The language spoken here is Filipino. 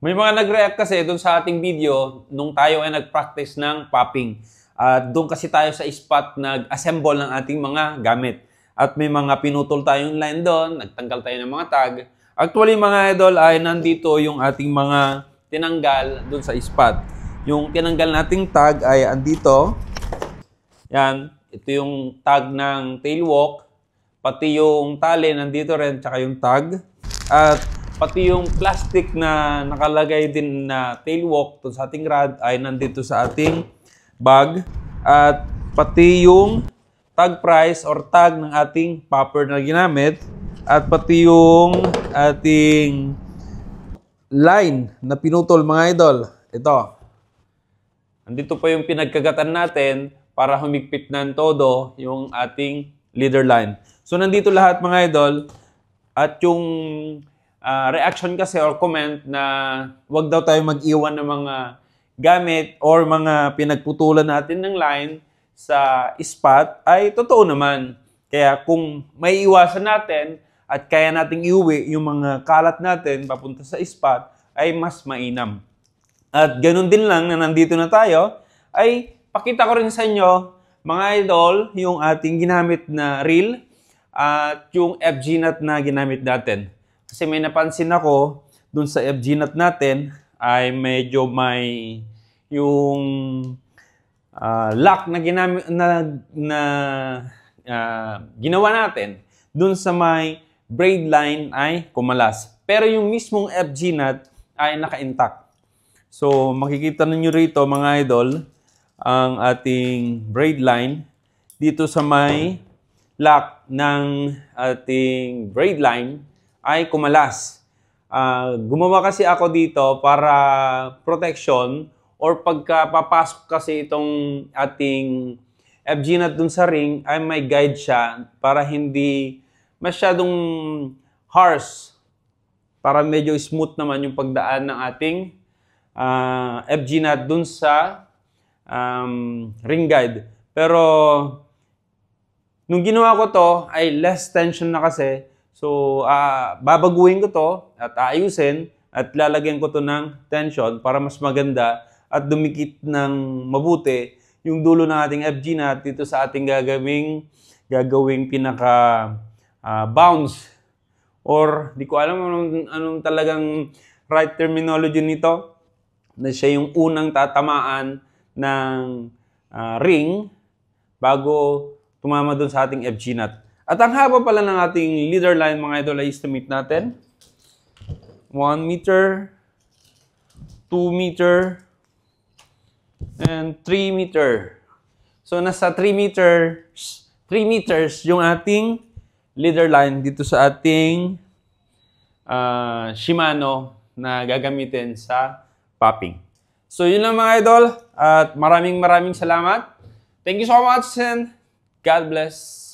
May mga nag-react kasi doon sa ating video nung tayo ay nag-practice ng popping. Doon kasi tayo sa spot nag-assemble ng ating mga gamit. At may mga pinutol tayong line doon, nagtanggal tayo ng mga tag. Actually mga idol ay nandito yung ating mga tinanggal doon sa spot. Yung tinanggal nating tag ay andito. Yan, ito yung tag ng tail walk. Pati yung tali nandito rin, tsaka yung tag. At pati yung plastic na nakalagay din na tail walk sa ating rod ay nandito sa ating bag. At pati yung tag price or tag ng ating popper na ginamit. At pati yung ating line na pinutol mga idol. Ito. Andito pa yung pinagkagatan natin para humigpit ng todo yung ating leader line. So nandito lahat mga idol. At yung reaction kasi or comment na wag daw tayo mag-iwan ng mga gamit or mga pinagputulan natin ng line sa spot ay totoo naman. Kaya kung may iwasan natin at kaya nating iuwi yung mga kalat natin papunta sa spot ay mas mainam. At ganun din lang na nandito na tayo ay pakita ko rin sa inyo mga idol yung ating ginamit na reel at yung FG nut na ginamit natin. Kasi may napansin ako dun sa FG nut natin ay medyo may yung lock na ginawa natin dun sa may braid line ay kumalas. Pero yung mismong FG nut ay naka-intact. So makikita ninyo rito mga idol ang ating braid line dito sa may lock ng ating braid line ay kumalas. Gumawa kasi ako dito para protection or pagka papasok kasi itong ating FG nut dun sa ring ay may guide siya para hindi masyadong harsh. Para medyo smooth naman yung pagdaan ng ating FG nut dun sa ring guide. Pero nung ginawa ko to ay less tension na kasi. So, babaguhin ko to at aayusin at lalagyan ko to ng tension para mas maganda at dumikit ng mabuti yung dulo ng ating FG nut dito sa ating gagawing pinaka bounce or di ko alam anong talagang right terminology nito na siya yung unang tatamaan ng ring bago tumama dun sa ating FG nut. At ang haba pala ng ating leader line mga idol ay estimate natin 1 meter, 2 meter, and 3 meter. So nasa 3 meters yung ating leader line dito sa ating Shimano na gagamitin sa popping. So yun lang mga idol at maraming salamat. Thank you so much and God bless.